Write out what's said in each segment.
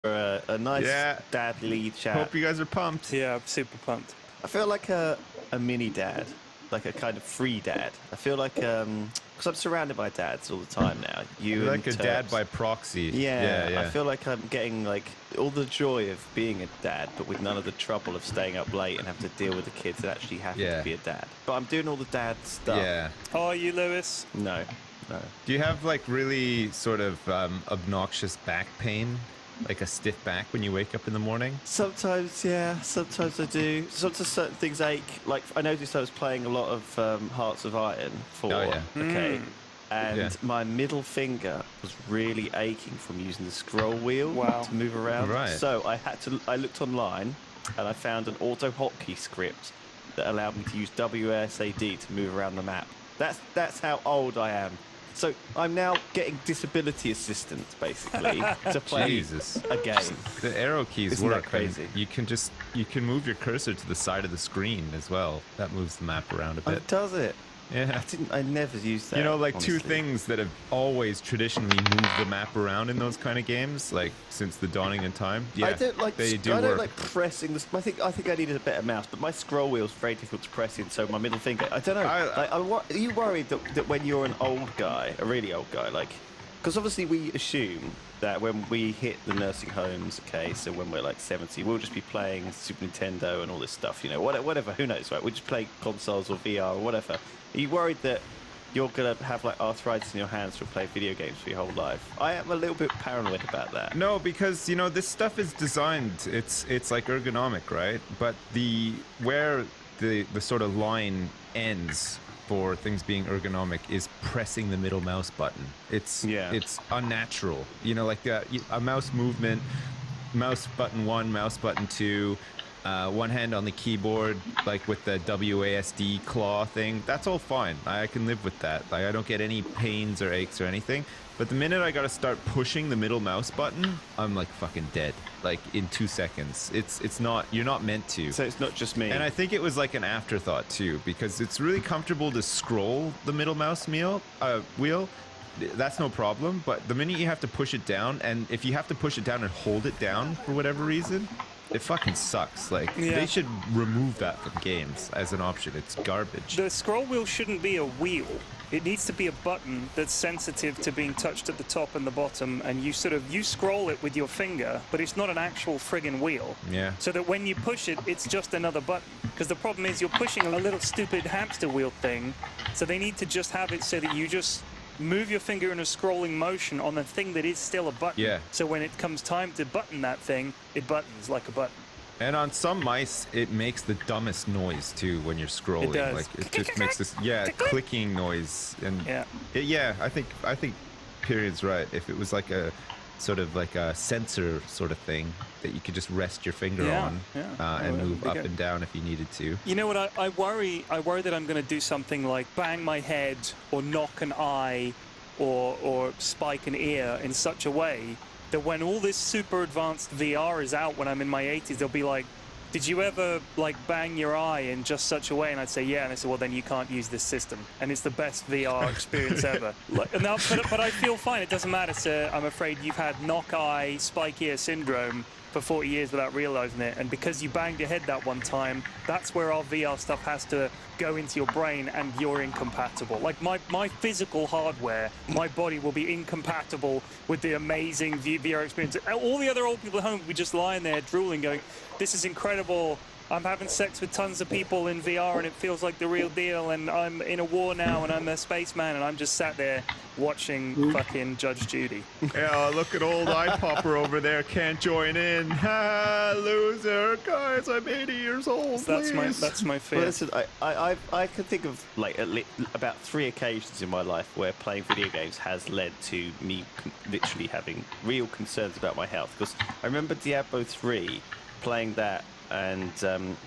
a nice dadly chat. Hope you guys are pumped. Yeah, I'm super pumped. I feel like a mini dad, like a kind of free dad. I feel like because I'm surrounded by dads all the time now. You're like a dad by proxy. Yeah, I feel like I'm getting like all the joy of being a dad, but with none of the trouble of staying up late and having to deal with the kids that actually happen to be a dad. But I'm doing all the dad stuff. Yeah. Are you, Lewis? No. Do you have like really sort of obnoxious back pain? Like a stiff back when you wake up in the morning? Sometimes, yeah. Sometimes I do. Sometimes certain things ache. Like, I noticed I was playing a lot of Hearts of Iron 4. Oh, yeah. Okay. And my middle finger was really aching from using the scroll wheel to move around. Right. So I looked online and I found an auto hotkey script that allowed me to use WSAD to move around the map. That's how old I am. So I'm now getting disability assistance, basically, to play a game. The arrow keys Isn't work. that crazy? You can move your cursor to the side of the screen as well. That moves the map around a bit. Oh, does it? Yeah. I never used that. You know, like honestly. two things that have always traditionally moved the map around in those kind of games, like since the dawning of time. Yeah, I don't like. they do I don't work. like pressing this. I think I needed a better mouse, but my scroll wheel is very difficult to press in. So my middle finger. I don't know. Are you worried that when you're an old guy, a really old guy, like, because obviously we assume that when we hit the nursing homes, okay, so when we're like 70, we'll just be playing Super Nintendo and all this stuff, you know, whatever. Who knows, right? We just play consoles or VR or whatever. Are you worried that you're going to have like arthritis in your hands to play video games for your whole life? I am a little bit paranoid about that. No, because you know this stuff is designed. It's like ergonomic, right? But where the sort of line ends for things being ergonomic is pressing the middle mouse button. It's unnatural. You know, like a mouse movement, mouse button 1, mouse button 2. One hand on the keyboard, like with the WASD claw thing. That's all fine. I can live with that. Like, I don't get any pains or aches or anything. But the minute I gotta start pushing the middle mouse button, I'm like fucking dead. Like in 2 seconds. It's not. You're not meant to. So it's not just me. And I think it was like an afterthought too, because it's really comfortable to scroll the middle mouse wheel. That's no problem. But the minute you have to push it down, and if you have to push it down and hold it down for whatever reason, it fucking sucks. Like, they should remove that from games as an option. It's garbage. The scroll wheel shouldn't be a wheel. It needs to be a button that's sensitive to being touched at the top and the bottom, and you scroll it with your finger, but it's not an actual friggin' wheel. Yeah. So that when you push it, it's just another button. Because the problem is you're pushing a little stupid hamster wheel thing, so they need to just have it so that you just move your finger in a scrolling motion on the thing that is still a button. Yeah. So when it comes time to button that thing, it buttons like a button. And on some mice, it makes the dumbest noise too when you're scrolling. It does. Like it just makes this clicking noise. And I think Period's right. If it was like a sort of like a sensor sort of thing that you could just rest your finger on and move up and down if you needed to. You know what? I worry that I'm going to do something like bang my head or knock an eye or spike an ear in such a way that when all this super advanced VR is out when I'm in my 80s, they'll be like, did you ever like bang your eye in just such a way? And I'd say, yeah. And I said, well, then you can't use this system. And it's the best VR experience ever. But I feel fine. It doesn't matter. So I'm afraid you've had knock eye, spike ear syndrome for 40 years without realizing it. And because you banged your head that one time, that's where our VR stuff has to go into your brain and you're incompatible. Like my physical hardware, my body will be incompatible with the amazing VR experience. All the other old people at home will be just lying there drooling going, this is incredible. I'm having sex with tons of people in VR and it feels like the real deal, and I'm in a war now and I'm a spaceman, and I'm just sat there watching fucking Judge Judy. Yeah, look at old eye popper over there, can't join in. Ha, loser. Guys, I'm 80 years old. That's my fear. Well, listen, I can think of like about 3 occasions in my life where playing video games has led to me literally having real concerns about my health. Because I remember Diablo 3 playing that, and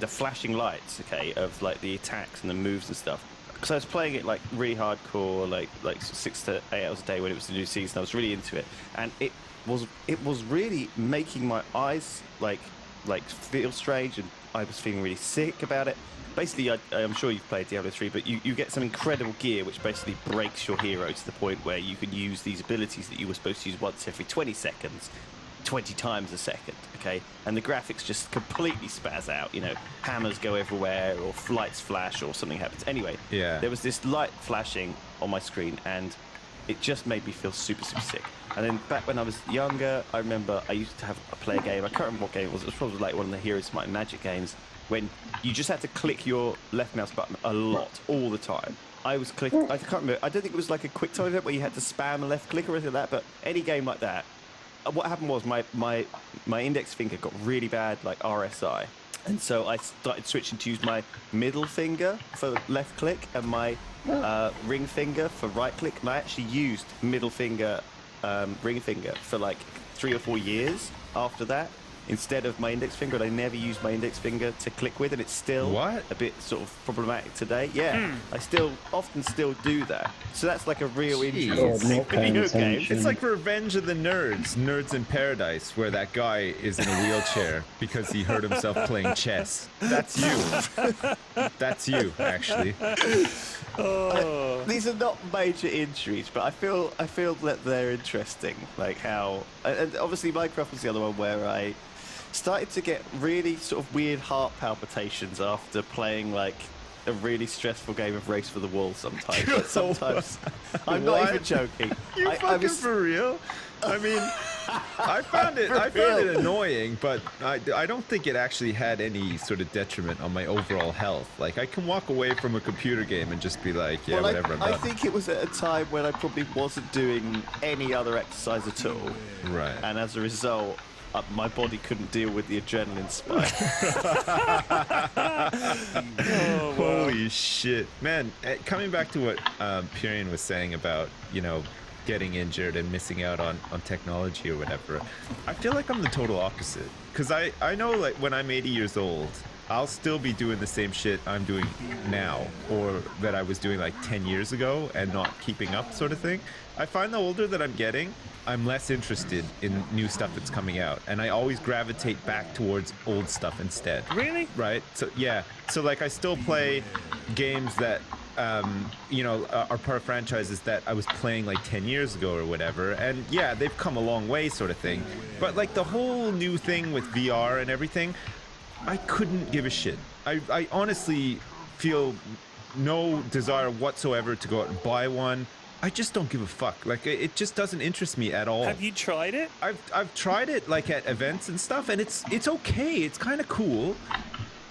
the flashing lights, of like the attacks and the moves and stuff. Because I was playing it like really hardcore, like 6 to 8 hours a day when it was the new season. I was really into it, and it was really making my eyes like feel strange, and I was feeling really sick about it. Basically, I'm sure you've played Diablo 3, but you get some incredible gear which basically breaks your hero to the point where you can use these abilities that you were supposed to use once every 20 seconds. 20 times a second, okay? And the graphics just completely spaz out, you know, hammers go everywhere or lights flash or something happens. Anyway, there was this light flashing on my screen and it just made me feel super, super sick. And then back when I was younger, I remember I used to play a game, I can't remember what game it was probably like one of the Heroes of Might and Magic games, when you just had to click your left mouse button a lot, all the time. I was clicking, I can't remember, I don't think it was like a quick time event where you had to spam a left click or anything like that, but any game like that, what happened was my index finger got really bad, like RSI. And so I started switching to use my middle finger for left click and my ring finger for right click. And I actually used middle finger, ring finger for like 3 or 4 years after that, instead of my index finger. And I never used my index finger to click with, and it's still a bit sort of problematic today. Yeah, I often still do that. So that's like a real interesting video game. It's like Revenge of the Nerds in Paradise, where that guy is in a wheelchair because he hurt himself playing chess. That's you. That's you, actually. These are not major injuries, but I feel that they're interesting. Like how, and obviously Minecraft was the other one where I started to get really sort of weird heart palpitations after playing like a really stressful game of Race for the Wall sometimes. But sometimes, I'm not even joking. You fucking for real? I mean, I found it annoying, but I don't think it actually had any sort of detriment on my overall health. Like, I can walk away from a computer game and just be like, yeah, whatever, I'm done. I think it was at a time when I probably wasn't doing any other exercise at all. Right. And as a result, my body couldn't deal with the adrenaline spike. Holy shit. Man, coming back to what Pyrian was saying about, you know, getting injured and missing out on technology or whatever, I feel like I'm the total opposite. Because I know, like, when I'm 80 years old, I'll still be doing the same shit I'm doing now, or that I was doing like 10 years ago and not keeping up, sort of thing. I find the older that I'm getting, I'm less interested in new stuff that's coming out, and I always gravitate back towards old stuff instead. Really? Right? So yeah. So like, I still play games that you know, are part of franchises that I was playing like 10 years ago or whatever, and yeah, they've come a long way, sort of thing. But like the whole new thing with VR and everything, I couldn't give a shit. I honestly feel no desire whatsoever to go out and buy one. I just don't give a fuck. Like, it just doesn't interest me at all. Have you tried it? I've tried it, like, at events and stuff, and it's okay. It's kind of cool,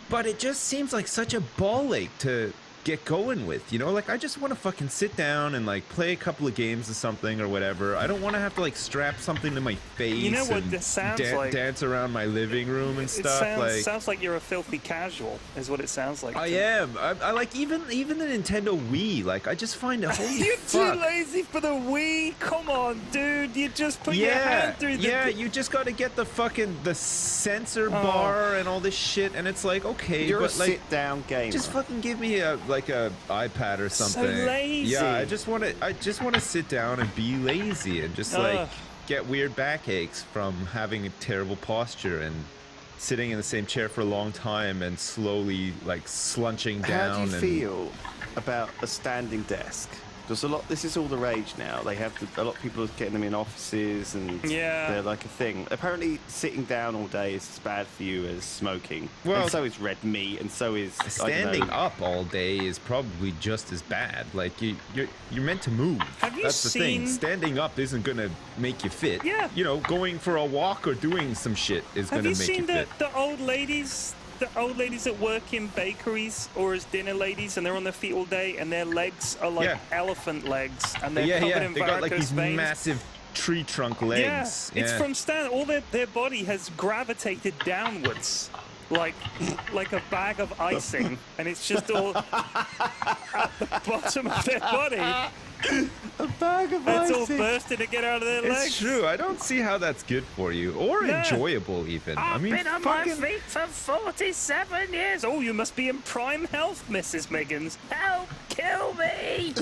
but it just seems like such a ball ache to get going with, you know? Like, I just want to fucking sit down and like play a couple of games or something or whatever. I don't want to have to like strap something to my face. You know what and this sounds like? Dance around my living room and stuff. Sounds like you're a filthy casual, is what it sounds like. I am. I like even the Nintendo Wii. Like, I just find it. You're too lazy for the Wii. Come on, dude. You just put your hand through the. Yeah, you just got to get the sensor bar and all this shit, and it's like, okay, you're but a like, sit-down gamer. Just fucking give me a iPad or something. So lazy. Yeah, I just want to sit down and be lazy and just like get weird backaches from having a terrible posture and sitting in the same chair for a long time and slowly like slunching down. How do you feel about a standing desk? Because this is all the rage now. They have a lot of people are getting them in offices, and they're like a thing. Apparently, sitting down all day is as bad for you as smoking. Well, and so is red meat, and so is standing up all day is probably just as bad. Like, you're meant to move. That's the thing. Standing up isn't gonna make you fit. Yeah. You know, going for a walk or doing some shit is gonna make you fit. Have you seen the old ladies? The old ladies that work in bakeries or as dinner ladies, and they're on their feet all day, and their legs are like elephant legs, and they're covered in they got like these veins. Massive tree trunk legs. Yeah, it's from all their body has gravitated downwards, like a bag of icing, and it's just all at the bottom of their body. A bag of icing. It's all bursting to get out of their legs. It's true. I don't see how that's good for you, or enjoyable even. I've been on my feet for 47 years. Oh, you must be in prime health, Mrs. Miggins. Help! Kill me!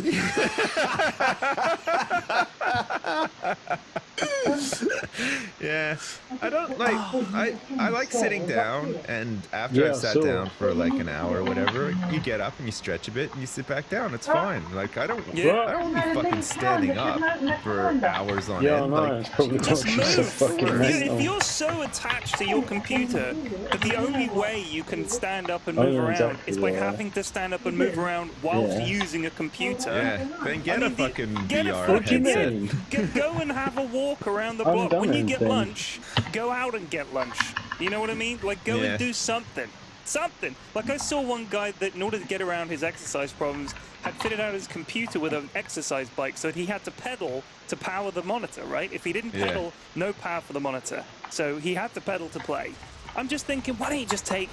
Yeah, I don't like. I like sitting down, and after Yeah, I've sat so- down for like an hour or whatever, you get up and you stretch a bit and you sit back down. It's fine. Like I don't want to be fucking standing up for hours on Yeah, I end. know, Like it's probably Just not so move. fucking If mental. you're so attached to your computer that the only way you can stand up and Oh, move yeah, around exactly, is by yeah. having to stand up and move around whilst Yeah. using a computer. yeah, then get I a mean, fucking get a VR What do you headset. mean? Go and have a walk around the I block. haven't When done you get anything. lunch, go out and get lunch. You know what I mean? Like, go Yeah. and do something. Something. Like, I saw one guy that, in order to get around his exercise problems, had fitted out his computer with an exercise bike so that he had to pedal to power the monitor, right? If he didn't Yeah. pedal, no power for the monitor. So he had to pedal to play. I'm just thinking, why don't you just take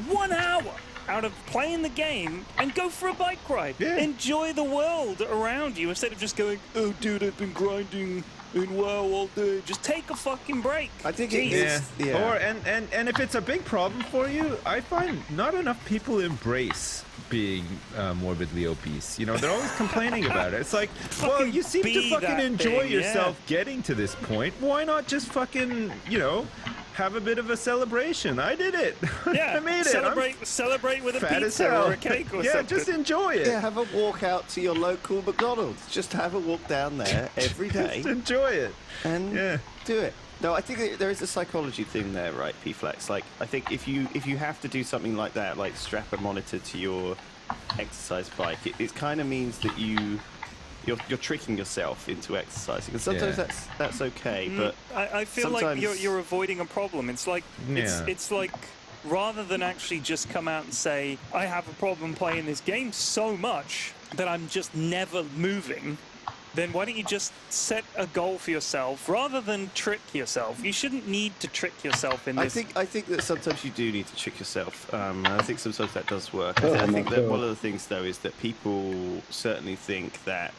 1 hour out of playing the game and go for a bike ride? Yeah. Enjoy the world around you instead of just going, oh, dude, I've been grinding in WoW all day. Just take a fucking break. I think Jeez. Yeah. Or and if it's a big problem for you, I find not enough people embrace being morbidly obese. You know, they're always complaining about it. It's like, well, Fucking you seem to be fucking that enjoy thing, yeah. yourself getting to this point. Why not just fucking, you know, have a bit of a celebration? I did it. Yeah, I made it. I'm celebrate with a fat as pizza hell. or a cake or yeah, something. just enjoy it. Yeah, have a walk out to your local McDonald's. Just have a walk down there every day Just enjoy it. and Yeah. do it. No, I think there is a psychology thing there, right, P-Flex? Like, I think if you have to do something like that, like strap a monitor to your exercise bike, it kind of means that you're tricking yourself into exercising. And sometimes Yeah. that's okay, but I feel like sometimes- you're avoiding a problem. It's like Yeah. it's like rather than actually just come out and say I have a problem playing this game so much that I'm just never moving. Then why don't you just set a goal for yourself rather than trick yourself? You shouldn't need to trick yourself in this. I think that sometimes you do need to trick yourself. And I think sometimes that does work. Oh, I my think that God. one of the things, though, is that people certainly think that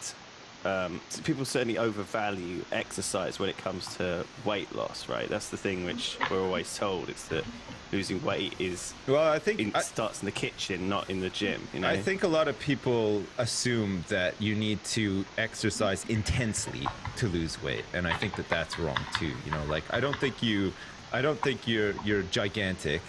people certainly overvalue exercise when it comes to weight loss, right? That's the thing which we're always told. It's that losing weight is Well, I think starts in the kitchen, not in the gym. You know? I think a lot of people assume that you need to exercise intensely to lose weight, and I think that that's wrong too. You know, like I don't think you're gigantic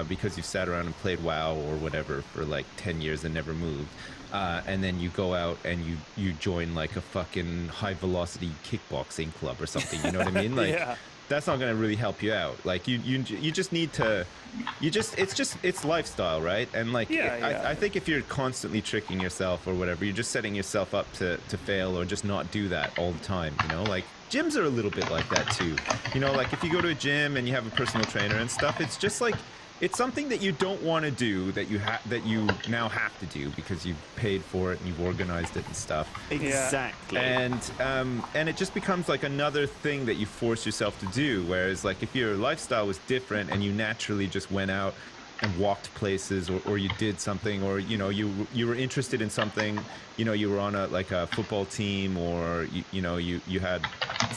because you sat around and played WoW or whatever for like 10 years and never moved, and then you go out and you join like a fucking high velocity kickboxing club or something. You know what I mean? Like. Yeah. That's not going to really help you out. Like you just need to, it's lifestyle, right? And like, Yeah. I think if you're constantly tricking yourself or whatever, you're just setting yourself up to fail or just not do that all the time. You know, like gyms are a little bit like that too. You know, like if you go to a gym and you have a personal trainer and stuff, it's just like, it's something that you don't want to do that you now have to do because you've paid for it and you've organized it and stuff. exactly. And it just becomes like another thing that you force yourself to do. Whereas like if your lifestyle was different and you naturally just went out and walked places or you did something or you know you were interested in something, you know, you were on a football team or you had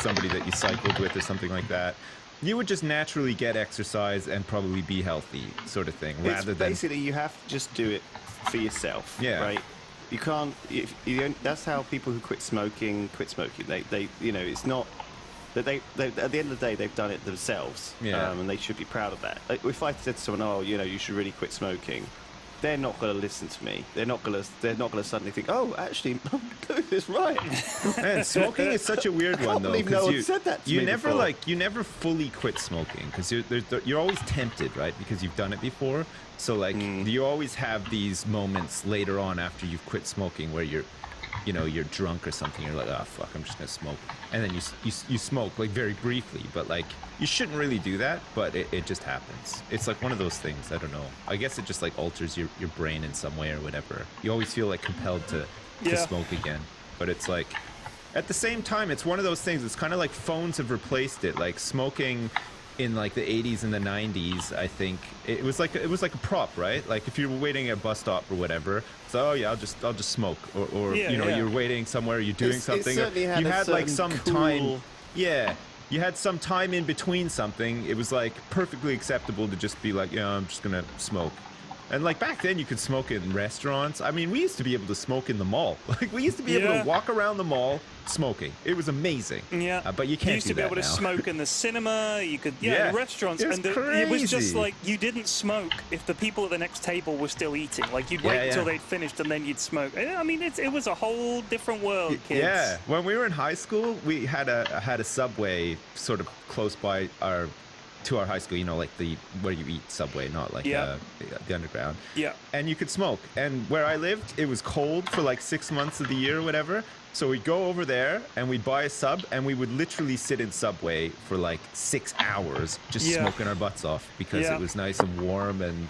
somebody that you cycled with or something like that, you would just naturally get exercise and probably be healthy, sort of thing, rather than basically you have to just do it for yourself. Yeah. Right. You can't. If you don't, that's how people who quit smoking. They you know, it's not that they at the end of the day they've done it themselves. Yeah. And they should be proud of that. Like, if I said to someone, oh, you know, you should really quit smoking, they're not going to listen to me. They're not going to suddenly think, oh, actually, I'm doing this right. Man, smoking is such a weird one though. believe no 'cause one you, said that to you me never before. you never fully quit smoking because you're always tempted, right? Because you've done it before. So like you always have these moments later on after you've quit smoking where you're drunk or something. You're like, oh fuck, I'm just gonna smoke, and then you smoke like very briefly, but like you shouldn't really do that, but it just happens. It's like one of those things. I don't know. I guess it just like alters your brain in some way or whatever. You always feel like compelled to Yeah. smoke again, but it's like at the same time, it's one of those things. It's kind of like phones have replaced it. Like smoking in like the 80s and the 90s, I think it was like a prop, right? Like if you were waiting at a bus stop or whatever, so oh yeah, I'll just smoke, or Yeah, you know, yeah. you're waiting somewhere, you're doing It something. certainly had you a had like certain some time. cool- Yeah, you had some time in between something. It was like perfectly acceptable to just be like, yeah, I'm just gonna smoke. And like back then, you could smoke in restaurants. I mean, we used to be able to smoke in the mall. Like we used to be able Yeah. to walk around the mall smoking. It was amazing. Yeah, But you can't You used to do be that able to now. smoke in the cinema. You could, Yeah. in restaurants, It was and it was just crazy. like you didn't smoke if the people at the next table were still eating. Like you'd wait Yeah, until yeah. they'd finished and then you'd smoke. I mean, it was a whole different world, kids. Yeah, when we were in high school, we had a Subway sort of close by to our high school. You know, like where you eat Subway, not like Yeah. the underground. Yeah. And you could smoke. And where I lived, it was cold for like 6 months of the year or whatever. So we'd go over there and we'd buy a sub, and we would literally sit in Subway for like 6 hours just Yeah. smoking our butts off because Yeah. it was nice and warm, and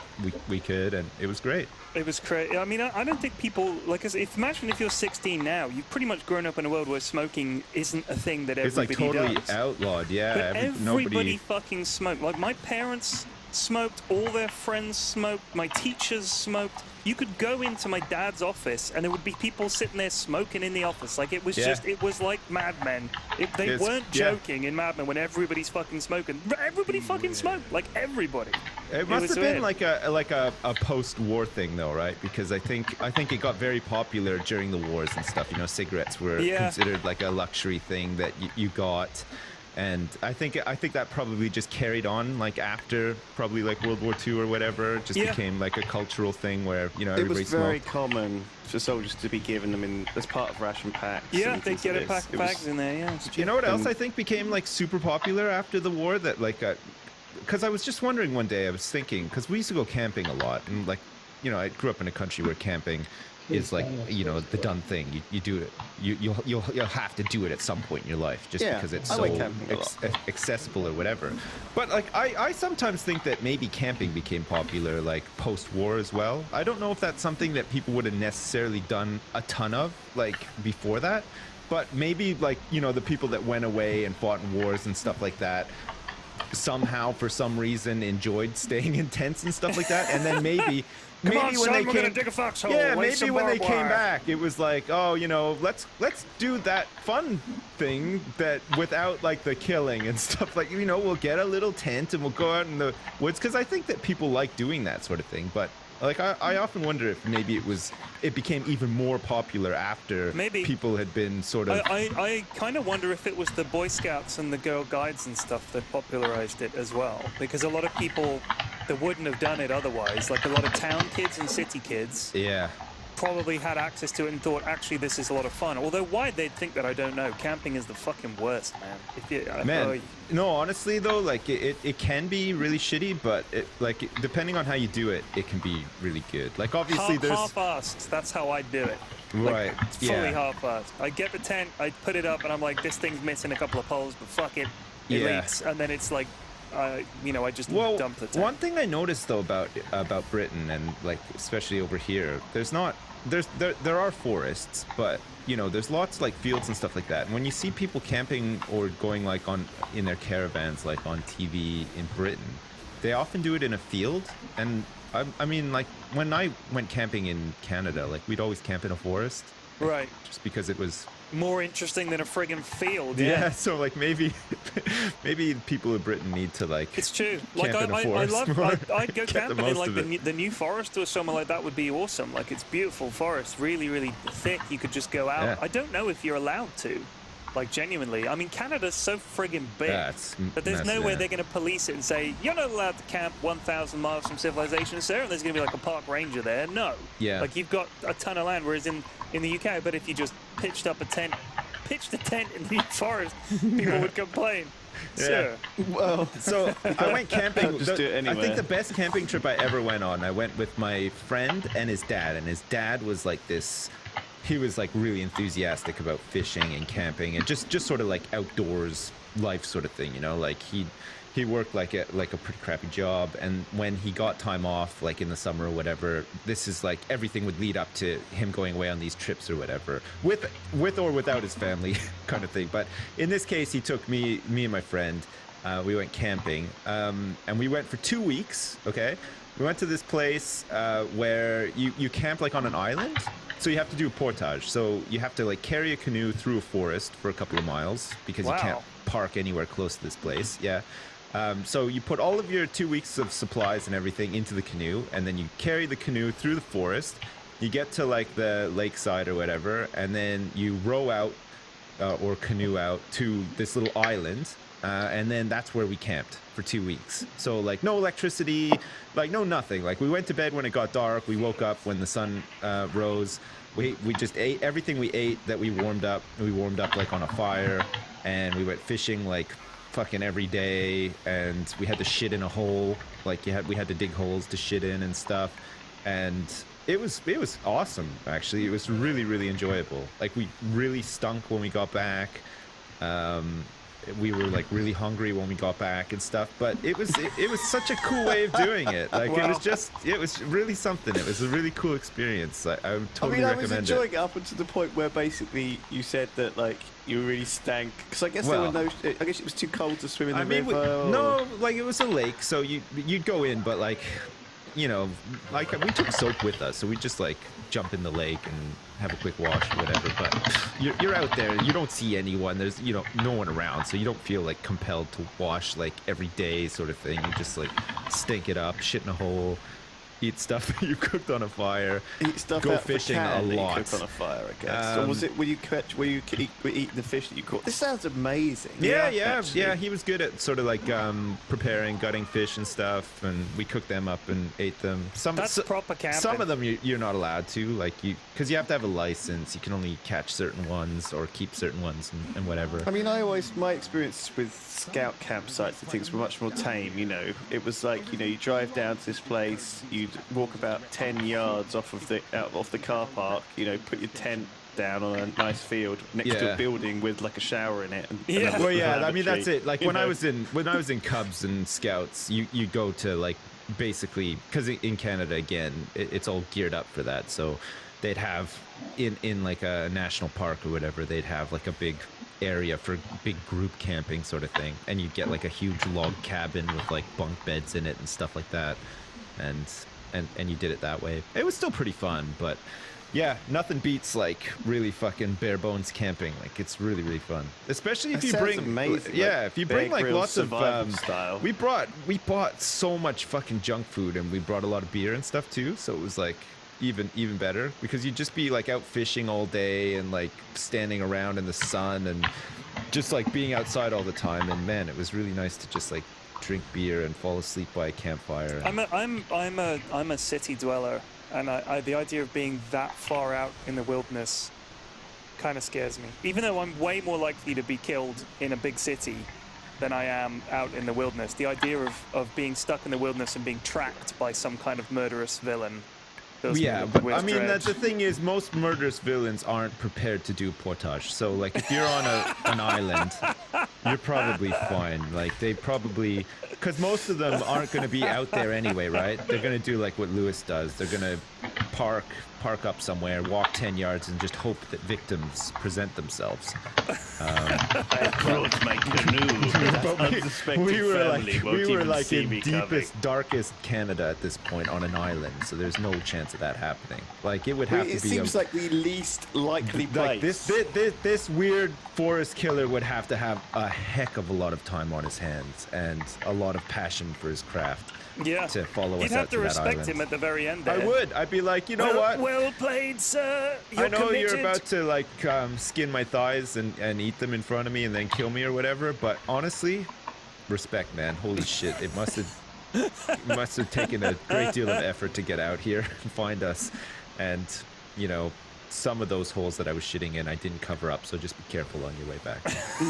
we could, and it was great. It was crazy. I mean, I don't think people like. Imagine if you're 16 now, you've pretty much grown up in a world where smoking isn't a thing that It's everybody like totally does. outlawed. Yeah, But everybody nobody. fucking smoked. Like my parents smoked, all their friends smoked, my teachers smoked. You could go into my dad's office and there would be people sitting there smoking in the office. Like it was Yeah. it was like Mad Men. They It's- weren't yeah. joking in Mad Men when everybody's fucking smoking. Everybody fucking smoked. Like everybody. It must was have been weird. like a post-war thing, though, right? Because I think it got very popular during the wars and stuff. You know, cigarettes were Yeah. considered like a luxury thing that you got, and I think that probably just carried on like after probably like World War II or whatever. It just Yeah. became like a cultural thing where you know It everybody was very smoked. common for soldiers to be given them as part of ration packs. Yeah, and they things get like a this. pack of It was- bags in there. Yeah. You know what else And- I think became like super popular after the war? That like, because I was just wondering one day, I was thinking, because we used to go camping a lot, and like, you know, I grew up in a country where camping is like, you know, the done thing. You do it. You'll have to do it at some point in your life, just Yeah, because it's I so like camping a lot. accessible or whatever. But like, I sometimes think that maybe camping became popular like post-war as well. I don't know if that's something that people would have necessarily done a ton of like before that. But maybe like, you know, the people that went away and fought in wars and stuff like that somehow for some reason enjoyed staying in tents and stuff like that. And then maybe Come on, when son, they we're came, gonna dig a foxhole. yeah, lay maybe some when they barbed came wire. back, it was like, oh, you know, let's do that fun thing that without like the killing and stuff. Like, you know, we'll get a little tent and we'll go out in the woods, because I think that people like doing that sort of thing. But like, I often wonder if maybe it became even more popular after Maybe. people had been sort of. I kind of wonder if it was the Boy Scouts and the Girl Guides and stuff that popularized it as well. Because a lot of people that wouldn't have done it otherwise, like a lot of town kids and city kids, Yeah. probably had access to it and thought, actually, this is a lot of fun. Although why they'd think that, I don't know. Camping is the fucking worst, man. If you, Man, no, honestly though, like it can be really shitty, but it like depending on how you do it, it can be really good. Like obviously there's half-assed. That's how I do it. right, Like, fully yeah, half-assed. I get the tent, I put it up, and I'm like, this thing's missing a couple of poles, but fuck it. It Yeah. leaks. And then it's like, you know, I just well, dump the tent. one thing I noticed though about Britain and like especially over here, there are forests, but you know there's lots like fields and stuff like that. And when you see people camping or going like in their caravans like on TV in Britain, they often do it in a field. And I mean like when I went camping in Canada, like we'd always camp in a forest, Right. just because it was. More interesting than a friggin' field. Yeah, so like maybe people in Britain need to like It's true. Like camp in a forest more. I'd go Get the camping in most like of it. the New Forest or somewhere like that would be awesome. Like it's beautiful forest, really, really thick. You could just go out. Yeah. I don't know if you're allowed to. Like genuinely, I mean Canada's so friggin' big Yeah, it's that there's no massive, way yeah. they're going to police it and say you're not allowed to camp 1,000 miles from civilization, sir. And there's going to be like a park ranger there. No. Yeah. Like you've got a ton of land. Whereas in the UK, but if you just pitched a tent in the forest, people would complain. Yeah. Sir. Well, So I went camping. Just do it I anyway. think the best camping trip I ever went on, I went with my friend and his dad. And his dad was like this. He was like really enthusiastic about fishing and camping and just sort of like outdoors life sort of thing, you know. Like he worked like a pretty crappy job, and when he got time off, like in the summer or whatever, this is like everything would lead up to him going away on these trips or whatever, with or without his family, kind of thing. But in this case, he took me and my friend. We went camping, and we went for 2 weeks. Okay, we went to this place where you camp like on an island. So you have to do a portage. So you have to like carry a canoe through a forest for a couple of miles because Wow. you can't park anywhere close to this place. Yeah. So you put all of your 2 weeks of supplies and everything into the canoe, and then you carry the canoe through the forest. You get to like the lakeside or whatever, and then you row out or canoe out to this little island, and then that's where we camped for 2 weeks. So like no electricity, like no nothing. Like we went to bed when it got dark. We woke up when the sun rose. We just ate everything we ate that we warmed up. We warmed up like on a fire, and we went fishing like fucking every day, and we had to shit in a hole. Like we had to dig holes to shit in and stuff, and it was awesome. Actually, it was really enjoyable. Like we really stunk when we got back. We were like really hungry when we got back and stuff, but it was such a cool way of doing it. Like Wow. it was really something. It was a really cool experience. I would totally I was recommend enjoying it. it up until the point where basically you said that like you really stank because I guess Well, there were no. I guess it was too cold to swim in the I mean, river. or- no, like it was a lake, so you'd go in, but like, you know, like we took soap with us, so we just like jump in the lake and have a quick wash or whatever. But you're out there, you don't see anyone. There's no one around, so you don't feel like compelled to wash like every day sort of thing. You just like stink it up, shit in a hole, eat stuff that you cooked on a fire, Eat stuff go out of a fishing can a that you lot. cook on a fire, I guess. Or was it were you eating the fish that you caught? This sounds amazing. Yeah. actually. He was good at sort of like preparing, gutting fish and stuff, and we cooked them up and ate them. That's proper camping. Some of them you're not allowed to, like because you have to have a license. You can only catch certain ones or keep certain ones and whatever. I mean, my experience with scout campsites and things were much more tame. It was like you drive down to this place, you'd walk about 10 yards off of the car park. Put your tent down on a nice field next to Yeah. a building with like a shower in it. And Yeah. a Well, yeah, I lavatory, mean that's it. Like when I know. was in Cubs and Scouts, you go to like basically because in Canada again, it's all geared up for that. So they'd have in like a national park or whatever, they'd have like a big area for big group camping sort of thing, and you'd get like a huge log cabin with like bunk beds in it and stuff like that, and you did it that way. It was still pretty fun, but yeah, nothing beats like really fucking bare bones camping. Like it's really fun, especially if That you sounds bring amazing, yeah, like if you Bear bring like Grylls lots of survival style. we bought so much fucking junk food, and we brought a lot of beer and stuff too, so it was like even better because you'd just be like out fishing all day and like standing around in the sun and just like being outside all the time, and man, it was really nice to just like drink beer and fall asleep by a campfire. I'm a city dweller, and the idea of being that far out in the wilderness kind of scares me. Even though I'm way more likely to be killed in a big city than I am out in the wilderness, the idea of being stuck in the wilderness and being tracked by some kind of murderous villain fills me Yeah, with but I mean, dread. the thing is, most murderous villains aren't prepared to do portage. So, like, if you're on an island, you're probably fine. Like, they probably, because most of them aren't going to be out there anyway, right? They're going to do like what Lewis does. They're going to park up somewhere, walk 10 yards, and just hope that victims present themselves. I brought my canoe. But Unsuspecting we were family like won't we were even like see in me coming. deepest, darkest Canada at this point on an island, so there's no chance of that happening. Like it would have It to be seems like the least likely like place. this weird forest killer would have to have a heck of a lot of time on his hands and a lot of passion for his craft yeah, to follow you'd us have out to to that respect island. him at the very end. I there. would. I'd be like, you know what? Well played, sir. You're I know committed. you're about to like skin my thighs and eat them in front of me and then kill me or whatever, but honestly, respect, man. Holy shit! It must have taken a great deal of effort to get out here and find us, and some of those holes that I was shitting in, I didn't cover up, so just be careful on your way back.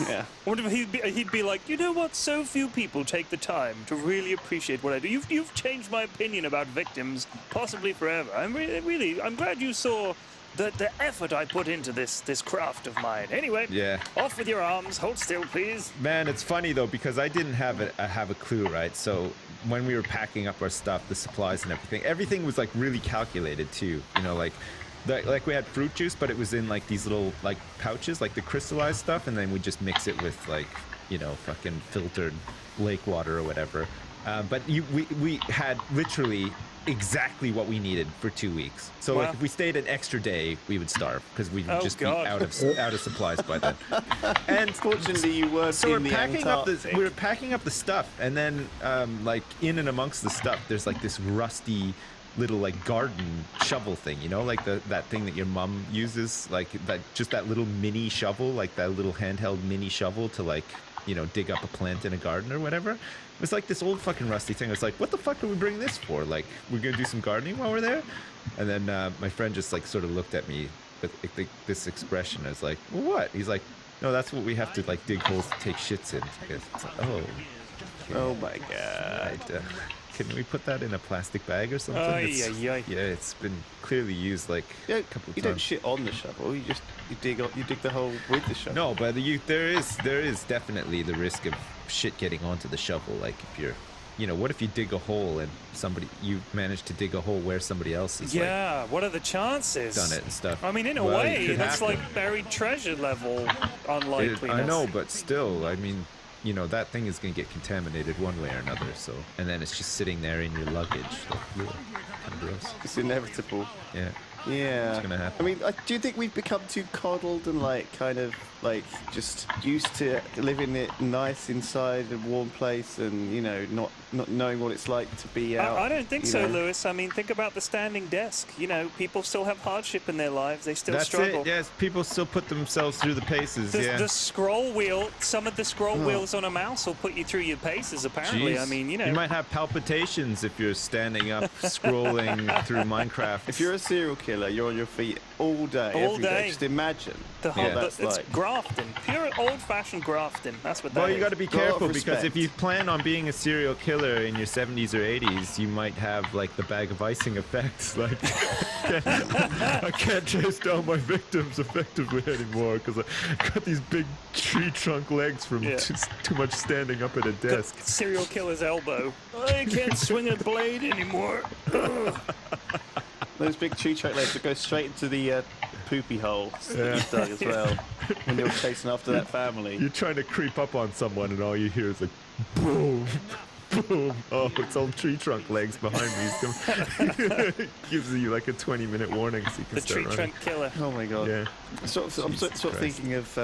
Yeah. I wonder if he'd be like, you know what? So few people take the time to really appreciate what I do. You've changed my opinion about victims, possibly forever. I'm I'm glad you saw the effort I put into this craft of mine. Anyway, Yeah. off with your arms. Hold still, please. Man, it's funny though because I didn't have a clue, right? So when we were packing up our stuff, the supplies and everything was like really calculated too. Like we had fruit juice, but it was in like these little like pouches, like the crystallized stuff, and then we just mix it with like fucking filtered lake water or whatever. But we had literally exactly what we needed for 2 weeks. So Wow. like if we stayed an extra day, we would starve because we'd Oh, just God. be out of supplies by then. And Fortunately, you weren't so in we're the packing up Antarctic. we're packing up the stuff, and then like in and amongst the stuff, there's like this rusty little like garden shovel thing, you know, like that thing that your mom uses, like that little mini shovel, like that little handheld mini shovel to like, you know, dig up a plant in a garden or whatever. It was like this old fucking rusty thing. I was like, what the fuck do we bring this for? Like, we're gonna do some gardening while we're there? And then my friend just like sort of looked at me with this expression. I was like, well, what? He's like, no, that's what we have to like dig holes to take shits in. I guess it's like, oh, okay. Oh my god. Right, can we put that in a plastic bag or something? Ay, It's- ay, ay. Yeah, it's been clearly used like You a don't, couple of you don't times. shit on the shovel. You dig the hole with the shovel. No, but there is definitely the risk of shit getting onto the shovel. Like if you're, you know, what if you dig a hole and you manage to dig a hole where somebody else is Yeah, what are the chances? like done it and stuff? I mean, in a Well, it way, could that's happen. like buried treasure level unlikeliness. I know, but still, I mean, you know, that thing is going to get contaminated one way or another. So, and then it's just sitting there in your luggage. Like, kind of gross. It's inevitable. Yeah. Yeah. It's gonna happen. I mean, do you think we've become too coddled and like kind of like just used to living it nice inside a warm place and, you know, not knowing what it's like to be out? I don't think you so, know? Lewis. I mean, think about the standing desk. You know, people still have hardship in their lives. They still That's struggle. it. Yes, people still put themselves through the paces. The scroll wheel, some of the scroll wheels on a mouse will put you through your paces, apparently. Jeez. I mean, you know. You might have palpitations if you're standing up scrolling through Minecraft. If you're a serial killer, you're on your feet all day, All every day. Just imagine the whole, what that's it's like. grafting. Pure old-fashioned grafting. That's what that Well, is. you got to be Got a lot of careful because if respect. you plan on being a serial killer in your 70s or 80s, you might have like the bag of icing effects. Like, I can't chase down my victims effectively anymore because I got these big tree trunk legs from Yeah. just too much standing up at a The desk. serial killer's elbow. I can't swing a blade anymore. Those big tree trunk legs that go straight into the poopy hole that Yeah. you've dug as well when you're chasing after that family. You're trying to creep up on someone and all you hear is like, boom, boom. Oh, it's all tree trunk legs behind me. He's coming. Gives you like a 20-minute warning so you can The start tree running. trunk killer. Oh my god. Yeah. I'm Jesus sort of Christ. thinking of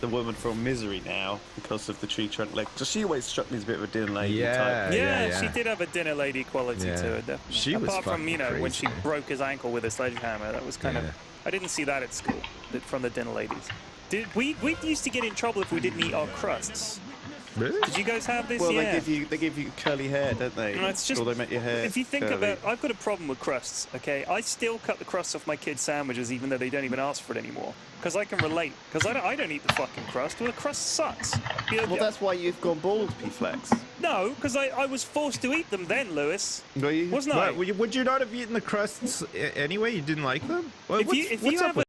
the woman from Misery now because of the tree trunk leg. So she always struck me as a bit of a dinner lady Yeah. type. Yeah, she did have a dinner lady quality Yeah. to her, definitely. She was Apart from, fucking you know, when she crazy. broke his ankle with a sledgehammer, that was kind of... Yeah. I didn't see that at school, from the dinner ladies. We used to get in trouble if we didn't eat our crusts. Really? Did you guys have this? Well, yeah. they give you curly hair, don't they? No, it's just, or they make your hair. if you think curly. about, I've got a problem with crusts. Okay, I still cut the crusts off my kids' sandwiches, even though they don't even ask for it anymore, because I can relate. Because I don't eat the fucking crust. Well, the crust sucks. You know, Well, that's why you've gone bald, P-Flex. no, because I was forced to eat them then, Lewis. Were you? Wasn't I? What, would you not have eaten the crusts anyway? You didn't like them? Well, If you what's up have with